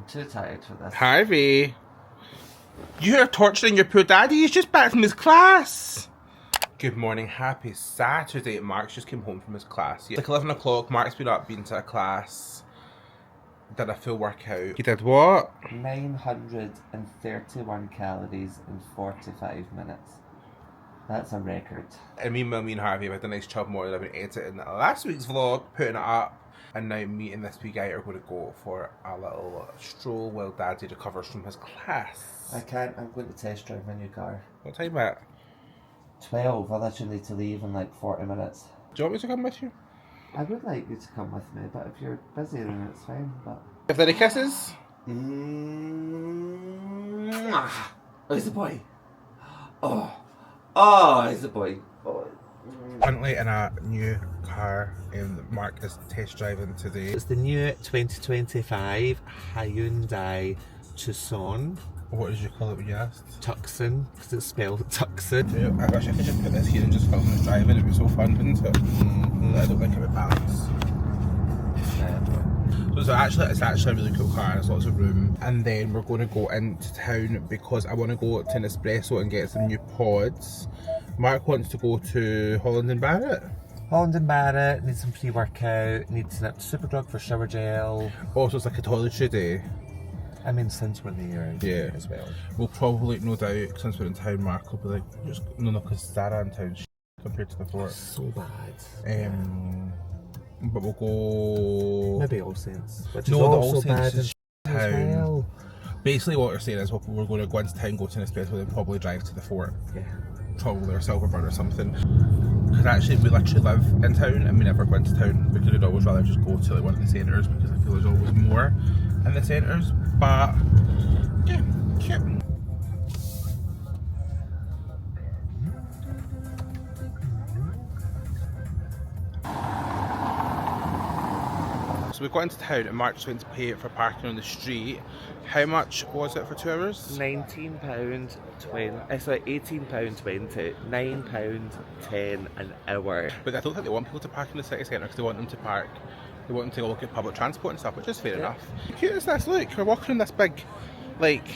too tired for this. Harvey, you're torturing your poor daddy. He's just back from his class. Good morning, happy Saturday. Mark's just came home from his class. It's like 11 o'clock. Mark's been up, been to a class, did a full workout. He did what? 931 calories in 45 minutes. That's a record. And me and Harvey have had a nice chub morning. I've been editing last week's vlog, putting it up. And now me and this wee guy are going to go for a little stroll while Daddy recovers from his class. I can't, I'm going to test drive my new car. What time at? 12, I literally need to leave in like 40 minutes. Do you want me to come with you? I would like you to come with me, but if you're busy then it's fine, but... If there are kisses? Oh, he's a boy. Oh, he's a boy. Oh. Currently in a new car, Mark is test driving today. It's the new 2025 Hyundai Tucson. What did you call it when you asked? Tucson, because it's spelled Tucson. Yeah, I wish I could just put this here and just film us driving. It'd be so fun, wouldn't it? I don't think it would balance. So it's actually a really cool car. There's lots of room. And then we're going to go into town because I want to go to Nespresso and get some new pods. Mark wants to go to Holland and Barrett. Holland and Barrett, needs some pre-workout, needs a Superdrug for shower gel. Also, it's like a toiletry day. I mean, since we're there, yeah, as well. We'll probably, no doubt, since we're in town, Mark will be like, just, no, because Zara in town compared to the fort. So bad. But we'll go... Maybe All Saints, which no, is also the All bad Saints is as town. well. Basically what we're saying is we're going to go into town, go to Nespresso, then probably drive to the fort. Yeah. Probably or Silverburn or something. Because actually we literally live in town and we never go into town because we'd always rather just go to like one of the centres because I feel there's always more in the centres. But yeah, cute. So we got into town and Mark just went to pay for parking on the street. How much was it for 2 hours? £19.20, sorry, £18.20, £9.10 an hour. But I don't think they want people to park in the city centre because they want them to park. They want them to look at public transport and stuff, which is fair enough. Cute as this, look, we're walking on this big, like...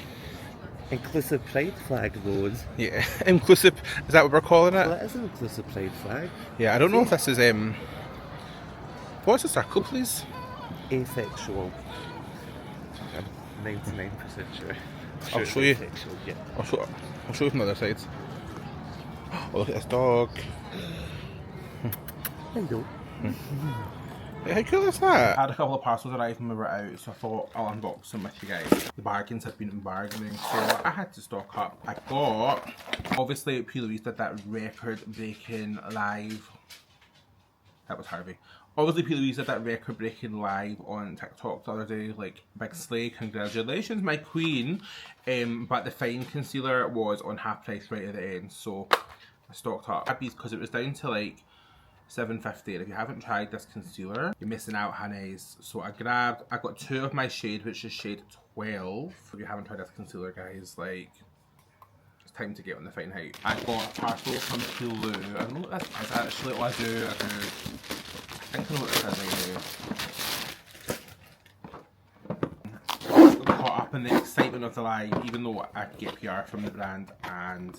Inclusive pride flag road. Yeah, inclusive, is that what we're calling it? Well, it is an inclusive pride flag. Yeah, I don't know if this is, what's the circle, please? Asexual. I'm 99% sure. I'll show you. Asexual, yeah. I'll show you from the other side. Oh, look at this dog. Hello. How cool is that? I had a couple of parcels arrive when we were out, so I thought I'll unbox them with you guys. The bargains have been bargaining, so I had to stock up. I got, obviously, P. Louise did that record-breaking live. That was Harvey. Obviously, P. Louise did that record-breaking live on TikTok the other day, like, big slay, congratulations, my queen. But the fine concealer was on half price right at the end, so I stocked up. Happy because it was down to like $7.50, and if you haven't tried this concealer, you're missing out, honeys. So I got 2 of my shade, which is shade 12. If you haven't tried this concealer, guys, like, it's time to get on the fine height. I got a parcel from Hulu. I don't know what this is actually. Oh, I do. I think I know what this is. I got caught up in the excitement of the live, even though I get PR from the brand and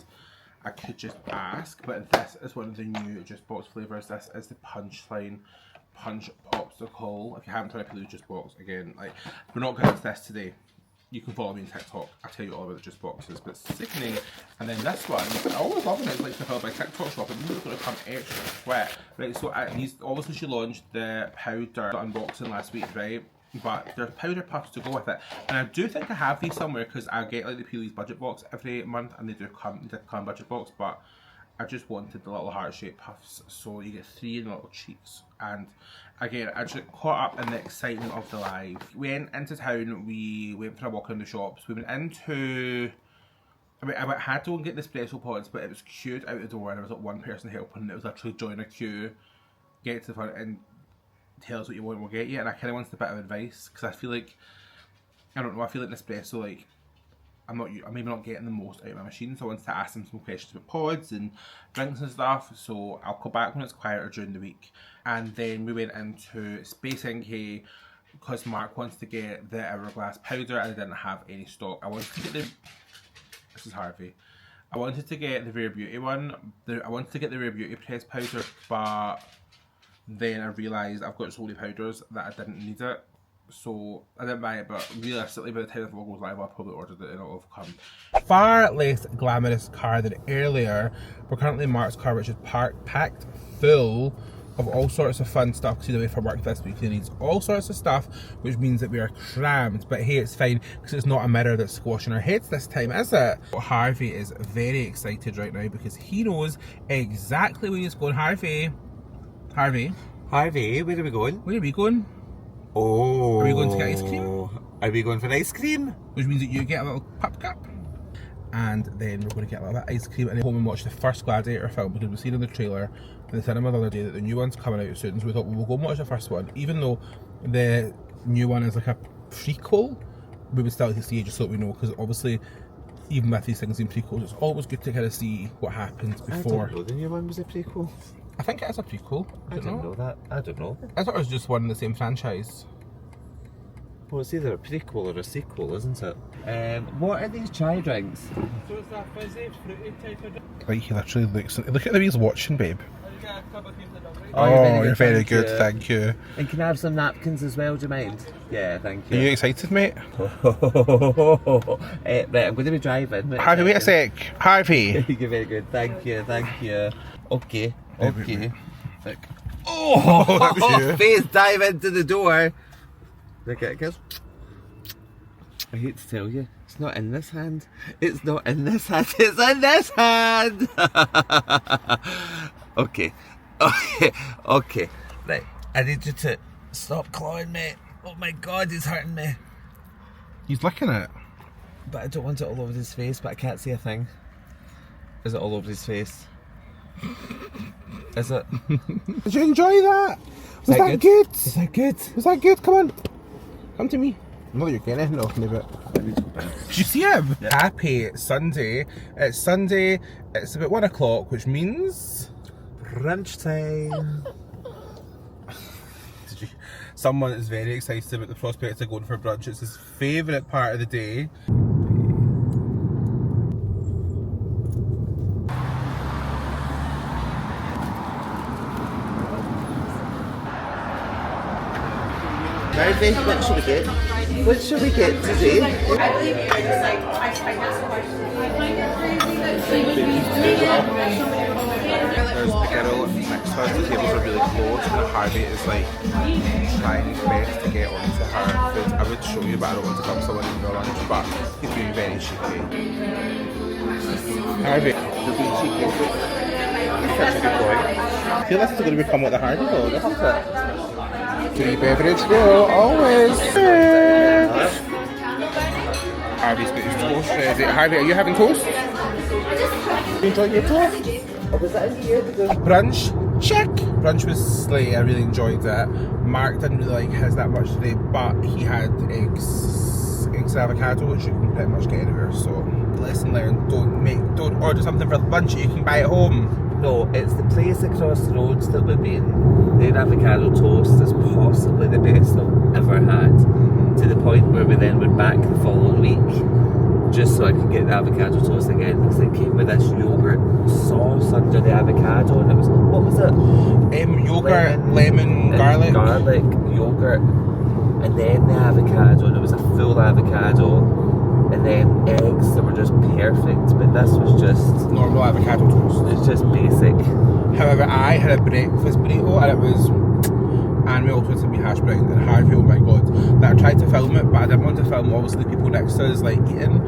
I could just ask, but this is one of the new Juice Box flavours. This is the Punchline Punch Popsicle. If you haven't tried a Juice Box, again, like, we're not going to this today. You can follow me on TikTok. I'll tell you all about the Juice Boxes, but it's sickening. And then this one, I always love when it's like fulfilled by TikTok shop. It means it's going to come extra sweat. Right, so obviously she launched the powder unboxing last week, right? But there's powder puffs to go with it, and I do think I have these somewhere because I get like the P. Louise budget box every month, and they did come budget box, but I just wanted the little heart-shaped puffs, so you get 3 in little cheeks. And again, I just caught up in the excitement of the live. We went into town, we went for a walk in the shops, we went into... I had to go and get the espresso pods, but it was queued out the door, and there was like one person helping, and it was literally join a queue, get to the front, and tell us what you want, we'll get you. And I kind of wanted a bit of advice because I feel like, I don't know, I feel like Nespresso, like, I'm maybe not getting the most out of my machine, so I wanted to ask them some questions about pods and drinks and stuff. So I'll go back when it's quieter during the week. And then we went into Space NK, because Mark wants to get the hourglass powder and I didn't have any stock. I wanted to get the, this is Harvey. I wanted to get the Rare Beauty one. I wanted to get the Rare Beauty pressed powder, but then I realised I've got so many powders that I didn't need it. So I didn't buy it, but realistically by the time the vlog goes live I'll probably ordered it and it'll have come. Far less glamorous car than earlier. We're currently in Mark's car, which is packed full of all sorts of fun stuff because he's away from work this week. He needs all sorts of stuff, which means that we are crammed. But hey, it's fine because it's not a mirror that's squashing our heads this time, is it? Harvey is very excited right now because he knows exactly where he's going. Harvey, where are we going? Where are we going? Oh. Are we going to get ice cream? Are we going for ice cream? Which means that you get a little pup cup. And then we're going to get a little bit of ice cream and then home and watch the first Gladiator film because we've seen in the trailer in the cinema the other day that the new one's coming out soon. So we thought, well, we'll go and watch the first one. Even though the new one is like a prequel, we would still like to see it just so that we know, because obviously even with these things in prequels, it's always good to kind of see what happens before. I don't know, the new one was a prequel. I think it is a prequel. I don't know that. I don't know. I thought it was just one in the same franchise. Well, it's either a prequel or a sequel, isn't it? What are these chai drinks? So it's that fizzy, fruity type of drink. Like he literally looks, look at the way he's watching, babe. You get a cup of cream to double. Oh, you're very good, thank you. And can I have some napkins as well, do you mind? Yeah, thank Are you. you excited, mate? Right, I'm going to be driving. Harvey, wait a sec. Harvey! You're very good, thank you, thank you. Okay, okay. Look. Oh, that was you. Face dive into the door. Look at it, guys. I hate to tell you, it's not in this hand. It's not in this hand, it's in this hand! Okay. Okay. Right. I need you to stop clawing me. Oh my god, he's hurting me. He's licking it. But I don't want it all over his face, but I can't see a thing. Is it all over his face? Is it? Did you enjoy that? Was that good? Is that good? Was that good? Come on. Come to me. Not that you're getting anything off me, but... Did you see him? Yeah. Happy Sunday. It's Sunday. It's about 1 o'clock, which means... Brunch time. Someone is very excited about the prospect of going for brunch. It's his favourite part of the day. Harvey, what should we get? What should we get today? I believe you. It's like, I asked a question. I find it crazy that There's the girl next to us, the tables are really close, and Harvey is like trying his best to get onto her food. I would show you, but I don't want to come someone in your lunch, but he's being very cheeky. Harvey, you're being cheeky. He's such a good boy. I feel this is going to become what the Harvey though, isn't it? Free beverage go, always. Harvey's got his toast ready. Harvey, are you having toast? You enjoy your toast? Brunch? Check! Brunch was slay, I really enjoyed it. Mark didn't really like his that much today, but he had eggs and avocado, which you can pretty much get anywhere. So, lesson learned, don't order something for lunch that you can buy at home. No, it's the place across the road that we've been. Their avocado toast is possibly the best I've ever had. To the point where we then went back the following week just so I could get the avocado toast again, because it came with this yogurt sauce under the avocado, and it was, what was it? Yogurt, lemon garlic. Garlic, yogurt, and then the avocado, and it was a full avocado, and then eggs that were just perfect, but this was just... normal avocado toast. It's just basic. However, I had a breakfast burrito, and it was... and we also had some wee hash browns, and Harvey, oh my god, that I tried to film it, but I didn't want to film obviously the people next to us like eating.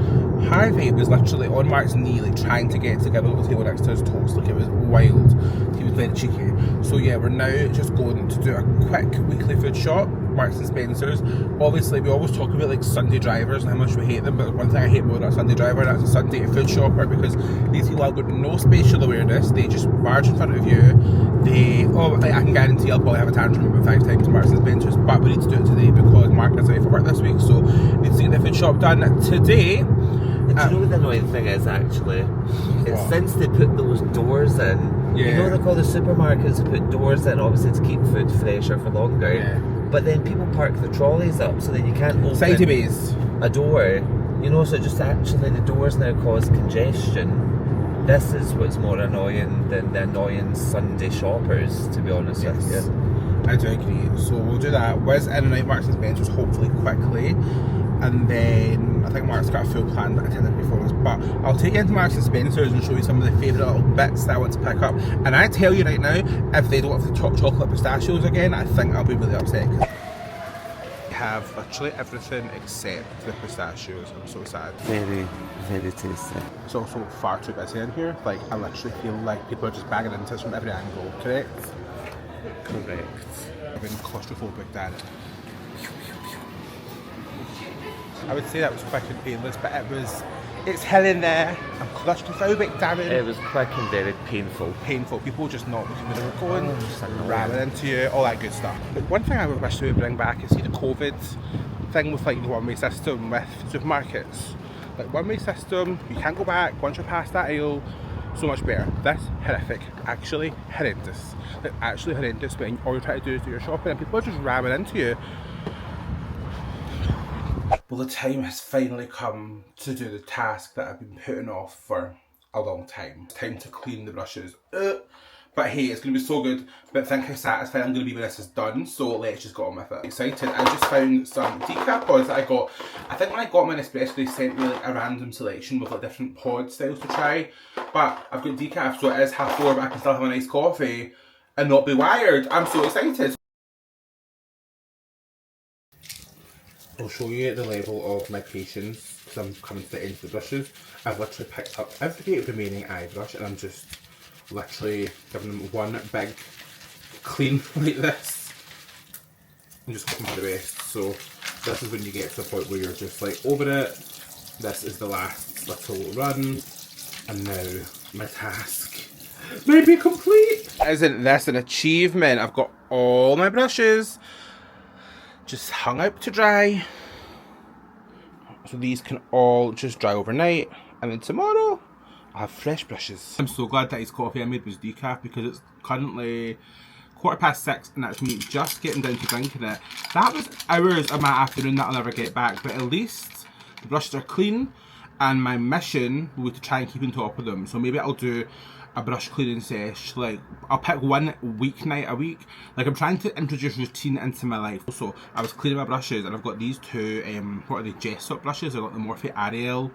Harvey was literally on Mark's knee, like trying to get together with the table next to his toast, like it was wild. He was very cheeky. So yeah, we're now just going to do a quick weekly food shop, Marks and Spencer's. Obviously we always talk about like Sunday drivers and how much we hate them, but one thing I hate more than a Sunday driver, that's a Sunday food shopper, because these people have got no spatial awareness. They just barge in front of you. I can guarantee I'll probably have a tantrum about 5 times to Marks and Spencer's, but we need to do it today because Mark is away for work this week, so we need to get the food shop done today. And do you know what the annoying thing is actually? It's since they put those doors in, you know, like all the supermarkets put doors in obviously to keep food fresher for longer. But then people park the trolleys up, so then you can't open Side bays. a door. You know, so just actually the doors now cause congestion. This is what's more annoying than the annoying Sunday shoppers, to be honest with you. I do agree. So we'll do that. Whiz in and out Marks and Spencer's hopefully quickly. And then I think Mark's got a full plan attendant before us. But I'll take you into Marks and Spencer's and show you some of the favourite little bits that I want to pick up. And I tell you right now, if they don't have the chocolate pistachios again, I think I'll be really upset. We have literally everything except the pistachios. I'm so sad. Very, very tasty. It's also far too busy in here. Like, I literally feel like people are just bagging into us from every angle. Correct? Correct. I've been claustrophobic, Dad. I would say that was quick and painless, but it's hell in there. I'm claustrophobic, Darren. It was quick and very painful. Painful. People just not looking where they were going, just annoying. ramming into you, all that good stuff. But one thing I would wish to bring back is, see, the COVID thing with like the one-way system with supermarkets. Like, one-way system, you can't go back once you're past that aisle. So much better. This, horrific. Actually horrendous. Like, actually horrendous when all you're trying to do is do your shopping and people are just ramming into you. Well, the time has finally come to do the task that I've been putting off for a long time. It's time to clean the brushes. But hey, it's going to be so good. But think how satisfied I'm going to be when this is done. So let's just get on with it. Excited. I just found some decaf pods that I got. I think when I got my Nespresso, they sent me like a random selection with like different pod styles to try. But I've got decaf, so it is 4:30, but I can still have a nice coffee and not be wired. I'm so excited. I'll show you the level of my patience because I'm coming to the end of the brushes. I've literally picked up every remaining eye brush and I'm just literally giving them one big clean like this and just hoping for the best. So this is when you get to the point where you're just like over it. This is the last little run and now my task may be complete. Isn't this an achievement? I've got all my brushes just hung out to dry. So these can all just dry overnight and then tomorrow I'll have fresh brushes. I'm so glad that his coffee I made was decaf because it's currently 6:15 and that's me just getting down to drinking it. That was hours of my afternoon that I'll never get back, but at least the brushes are clean and my mission will be to try and keep on top of them. So maybe I'll do a brush cleaning sesh, like I'll pick one weeknight a week. Like I'm trying to introduce routine into my life. So I was cleaning my brushes and I've got these two, what are they, Jessup brushes. I've got the Morphe Ariel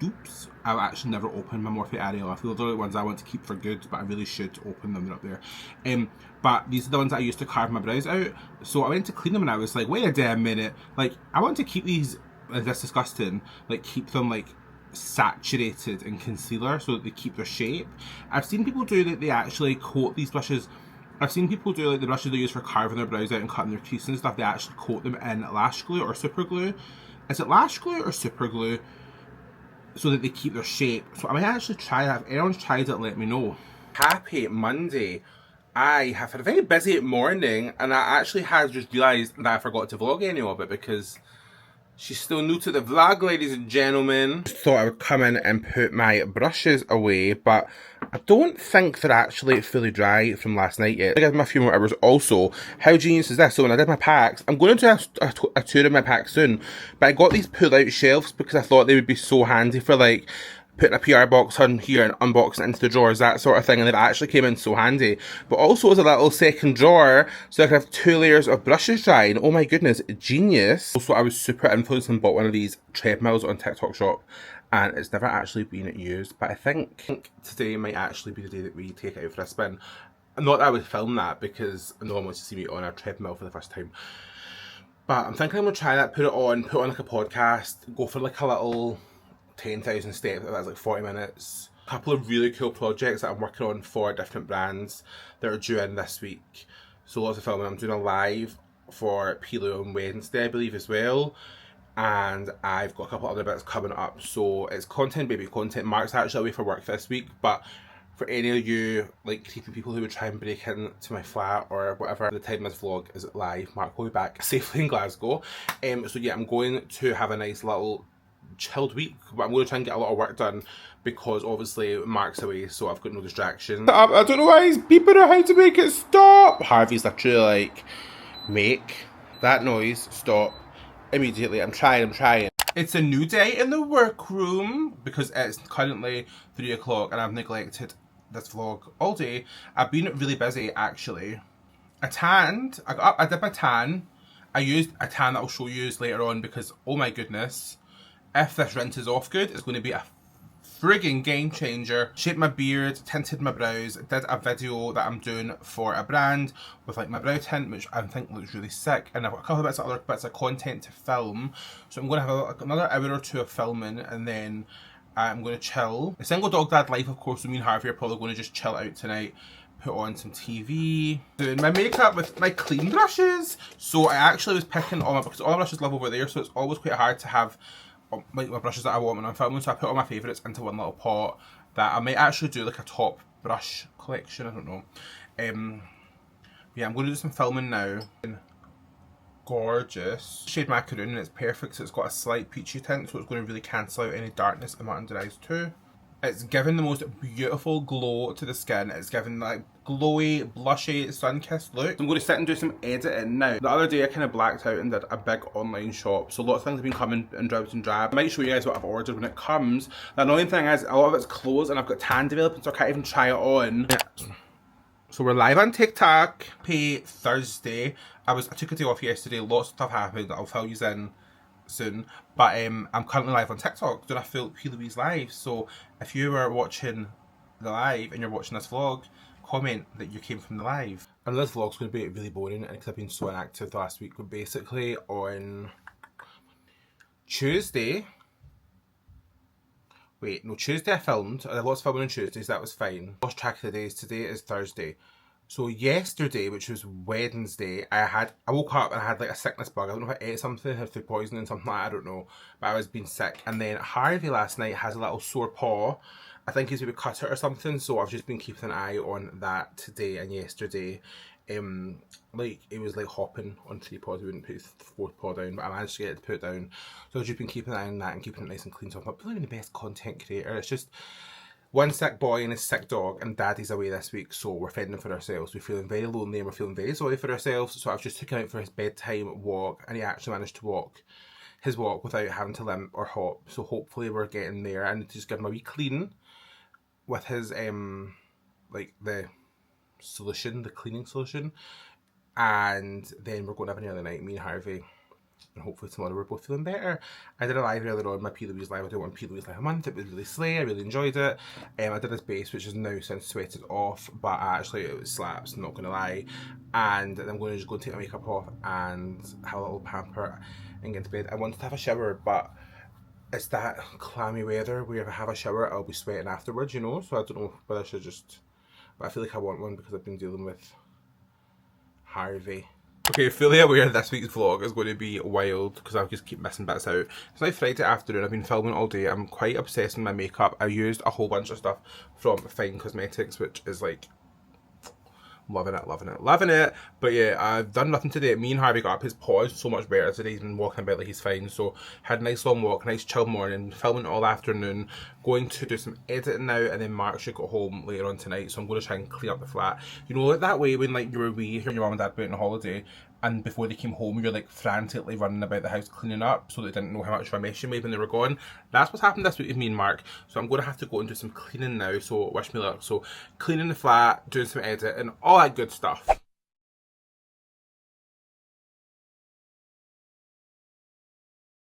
dupes. I've actually never opened my Morphe Ariel. I feel they're the ones I want to keep for good, but I really should open them, they're up there. But these are the ones that I used to carve my brows out. So I went to clean them and I was like, wait a damn minute, like I want to keep these, that's disgusting, like keep them like saturated in concealer so that they keep their shape. I've seen people do that, they actually coat these brushes. I've seen people do like the brushes they use for carving their brows out and cutting their creases and stuff, they actually coat them in lash glue or super glue. Is it lash glue or super glue? So that they keep their shape. So I might actually try that. If anyone's tried it, let me know. Happy Monday. I have had a very busy morning and I actually had just realised that I forgot to vlog any of it because she's still new to the vlog, ladies and gentlemen. Just thought I would come in and put my brushes away, but I don't think they're actually fully dry from last night yet. I give them a few more hours also. How genius is this? So when I did my packs, I'm going to do a tour of my packs soon, but I got these pull-out shelves because I thought they would be so handy for like putting a PR box on here and unboxing it into the drawers, that sort of thing, and they've actually came in so handy. But also as a little second drawer, so I can have 2 layers of brushes drying. Oh my goodness, genius. Also, I was super influenced and bought one of these treadmills on TikTok shop, and it's never actually been used, but I think today might actually be the day that we take it out for a spin. Not that I would film that, because no one wants to see me on a treadmill for the first time. But I'm thinking I'm going to try that, put it on like a podcast, go for like a little 10,000 steps, that's like 40 minutes. A couple of really cool projects that I'm working on for different brands that are due in this week. So lots of filming. I'm doing a live for Pilo on Wednesday, I believe, as well. And I've got a couple other bits coming up. So it's content, baby, content. Mark's actually away for work this week, but for any of you like creepy people who would try and break into my flat or whatever, the time this vlog is live, Mark will be back safely in Glasgow. So yeah, I'm going to have a nice little chilled week, but I'm going to try and get a lot of work done because obviously Mark's away, so I've got no distractions. I don't know why he's beeping or how to make it stop. Harvey's literally like Make that noise stop immediately. I'm trying. It's a new day in the workroom because it's currently 3 o'clock and I've neglected this vlog all day. I've been really busy actually. I got up, I did my tan. I used a tan that I'll show you later on because, oh my goodness, if this rinse is off good, it's going to be a frigging game changer. Shaped my beard, tinted my brows, did a video that I'm doing for a brand with like my brow tint, which I think looks really sick, and I've got a couple of other bits of content to film. So I'm going to have another hour or two of filming, and then I'm going to chill. A single dog dad life, of course, so me and Harvey are probably going to just chill out tonight, put on some TV, doing my makeup with my clean brushes. So I actually was picking all my, because all my brushes live over there, so it's always quite hard to have like my brushes that I want when I'm filming, so I put all my favourites into one little pot that I might actually do like a top brush collection, I don't know. Yeah, I'm going to do some filming now. Gorgeous. Shade Macaroon, and it's perfect, so it's got a slight peachy tint, so it's going to really cancel out any darkness in my under eyes too. It's giving the most beautiful glow to the skin. It's giving like glowy, blushy, sun-kissed look. I'm going to sit and do some editing now. The other day I kind of blacked out and did a big online shop, so lots of things have been coming in dribs and drabs. I might show you guys what I've ordered when it comes. The annoying thing is a lot of it's closed and I've got tan developing, so I can't even try it on. So we're live on TikTok. Pay Thursday. I took a day off yesterday. Lots of stuff happened. I'll fill you in soon, but I'm currently live on TikTok doing a full P. Louise live. So if you were watching the live and you're watching this vlog, comment that you came from the live. And this vlog's going to be really boring because I've been so inactive the last week. But basically on Tuesday, Tuesday I filmed. I had lots of filming on Tuesdays, so that was fine. Lost track of the days. Today is Thursday. So yesterday, which was Wednesday, I woke up and I had like a sickness bug. I don't know if I ate something, had food poisoning, something like that, I don't know. But I was being sick. And then Harvey last night has a little sore paw. I think he's maybe cut it or something. So I've just been keeping an eye on that today and yesterday. Like it was like hopping on 3 paws. We wouldn't put his 4th paw down, but I managed to get it to put it down. So I've just been keeping an eye on that and keeping it nice and clean. So I'm not really the best content creator. It's just one sick boy and a sick dog, and Daddy's away this week, so we're fending for ourselves. We're feeling very lonely and we're feeling very sorry for ourselves. So I've just took him out for his bedtime walk, and he actually managed to walk his walk without having to limp or hop. So hopefully we're getting there. I need to just give him a wee clean with his like the cleaning solution, and then we're going to have an early night, me and Harvey. And hopefully tomorrow we're both feeling better. I did a live earlier on, my P. Louise live. I did one P. Louise live a month. It was really slay. I really enjoyed it. I did this base, which is now since sweated off, but actually it was slaps, not going to lie. And then I'm going to just go and take my makeup off and have a little pamper and get into bed. I wanted to have a shower, but it's that clammy weather where if I have a shower, I'll be sweating afterwards, you know? So I don't know whether I should just... But I feel like I want one because I've been dealing with Harvey. Okay, fully aware this week's vlog is going to be wild because I'll just keep missing bits out. It's now Friday afternoon, I've been filming all day. I'm quite obsessed with my makeup. I used a whole bunch of stuff from Fine Cosmetics, which is like loving it. But yeah, I've done nothing today. Me and Harvey got up. His paw is so much better today. He's been walking about like he's fine. So had a nice long walk, nice chill morning, filming all afternoon, going to do some editing now, and then Mark should go home later on tonight. So I'm going to try and clean up the flat. You know, like that way when like you were wee, your mum and dad went on holiday, and before they came home, you're like frantically running about the house cleaning up, so they didn't know how much of a mess you made when they were gone. That's what's happened this week with me and Mark. So I'm going to have to go and do some cleaning now, so wish me luck. So cleaning the flat, doing some editing, all that good stuff.